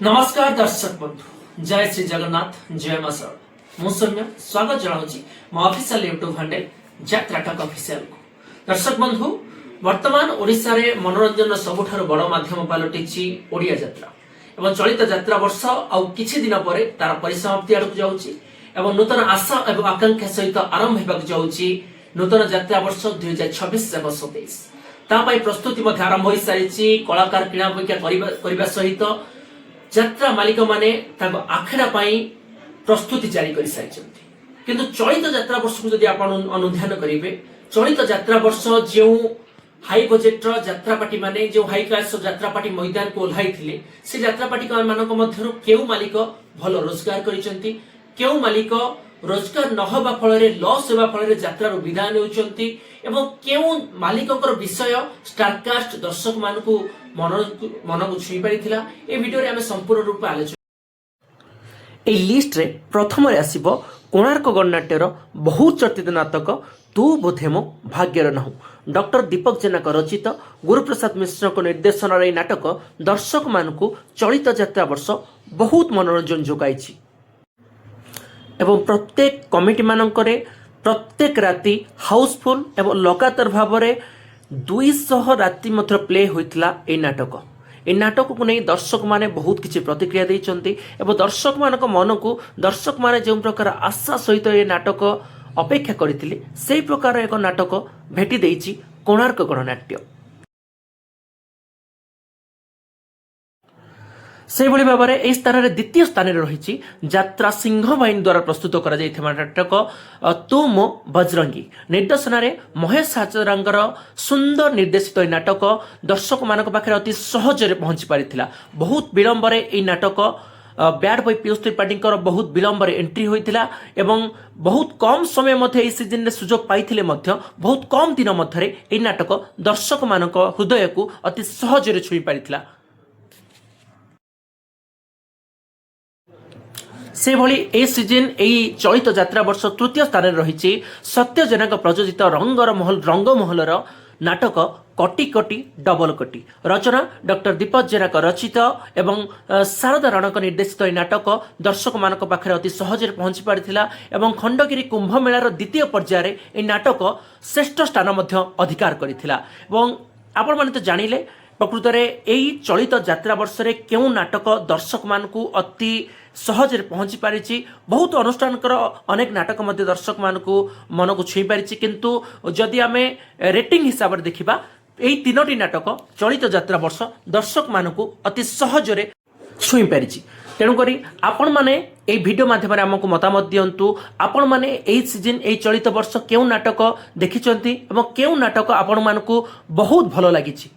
नमस्कार दर्शक बंधु जय श्री जगन्नाथ जय मा शारदा मु सौम्य स्वागत जनाऊँगी मो ऑफिशियल यूट्यूब हैंडल यात्रा टक ऑफिशियल को। दर्शक बंधु वर्तमान ओडिशा रे मनोरंजन सबुठारु बड़ माध्यम पलटिछि ओडिया यात्रा एवं चलित यात्रा वर्ष आउ किछि दिन परे तार परिसमाप्ति आडक जाउछि एवं नूतन आशा एवं आकांक्षा सहित आरंभ हेबाक जाउछि नूतन यात्रा वर्ष 2026 एवं 27 तापाई प्रस्तुति मध्ये आरंभ होई सारिछि। कलाकार किणा बिका करिबा सहित यात्रा मालिक माने ताको आखड़ा पाई प्रस्तुति जारी कर सारिछन्ति। किंतु चलित यात्रा वर्ष को जदि आपण अनुध्यान करिवे चलित यात्रा वर्ष जो हाई बजेट यात्रा पार्टी माने जो हाई क्लास यात्रा पार्टी मैदान को ओह्लाई थिले से यात्रा पार्टी मानक मध्यरु केउ मालिक भल रोजगार करिसन्ति केउ मालिक रोजगार न होबा फଳରେ लॉस होबा फଳରେ यात्रा रो विदाय नेउचन्ति एवं केउ मालिककर विषय स्टारकास्ट दर्शक मानकु मन को छुई पारिथिला। ए वीडियो रे हमें संपूर्ण रूप आलोचना ए लिस्ट रे प्रथम रे आसीबो कोणार्क गणनाट्यर बहुत चर्चित नाटक तू बोधे मो भाग्यर नहु डॉक्टर दीपक जेना रचित गुरुप्रसाद मिश्र को निर्देशन रे नाटक दर्शक मानकु चलित यात्रा वर्ष बहुत मनोरंजन जोगाइछि एवं प्रत्येक कमिटी मानकरे प्रत्येक राति हाउसफुल एवं लगातार भाव में 200 राति मध्य प्ले होइतला ए नाटक को नहीं दर्शक माने बहुत किसी प्रतिक्रिया देइचंती एवं दर्शक मानक मन को दर्शक माने जो प्रकार आशा सहित ए नाटक अपेक्षा करथिले सेही प्रकार एक नाटक भेटी देइछि कोणार्क गणनाट्य। से भली भाव में स्थान में द्वितीय स्थान रही यात्रा सिंह बाहिनी द्वारा प्रस्तुत कर नाटक तू मो बजरंगी निर्देशन में महेश हाजरांगर सुंदर निर्देशित नाटक दर्शक मान पाखे अति सहजरे पहुंची पारिथिला। बहुत विलंब नाटक बैड बॉय पीयूष त्रिपाठी बहुत विलंब एंट्री होइथिला एवं बहुत कम समय मध्य सीजन में सुजोग पाइथिले मध्य बहुत कम दिन मध्य नाटक दर्शक मान हृदय को अति सहजरे छुई पारिथिला। से भली ए सीजन एई चलित यात्रा वर्ष तृतीय स्थान रही सत्य जेना प्रयोजित रंगमहलर नाटक कटी कटी डबल कटी रचना डॉक्टर दीपक जेना रचित एवं शारदा राणा निर्देशित नाटक दर्शक मान पाखे अति सहज पहुंची पारिथिला एवं खंडगिरी कुंभ मेलार द्वितीय पर्यायर ए नाटक श्रेष्ठ स्थान अधिकार करथिला। एवं आपण माने तो जानिले प्रकृत में चलित यात्रा वर्ष रे केउ नाटक दर्शक मान को अति सहज पहुंची पारिछि। बहुत अनुष्ठान अनेक नाटक मध्य दर्शक मान को मन को छुई पारिछि किंतु जदि आमे रेटिंग हिसाब से देखिबा एई तीनोटी नाटक चलित यात्रा वर्ष दर्शक मान को अति सहज छुई पारिछि। तेणुकरी आपण माने एई वीडियो माध्यम आमको मतामत दियंतु आपण माने एई सीजन एई चलित वर्ष केउ नाटक देखिचंती एवं केउ नाटक आपण मान को बहुत भलो लागिछि।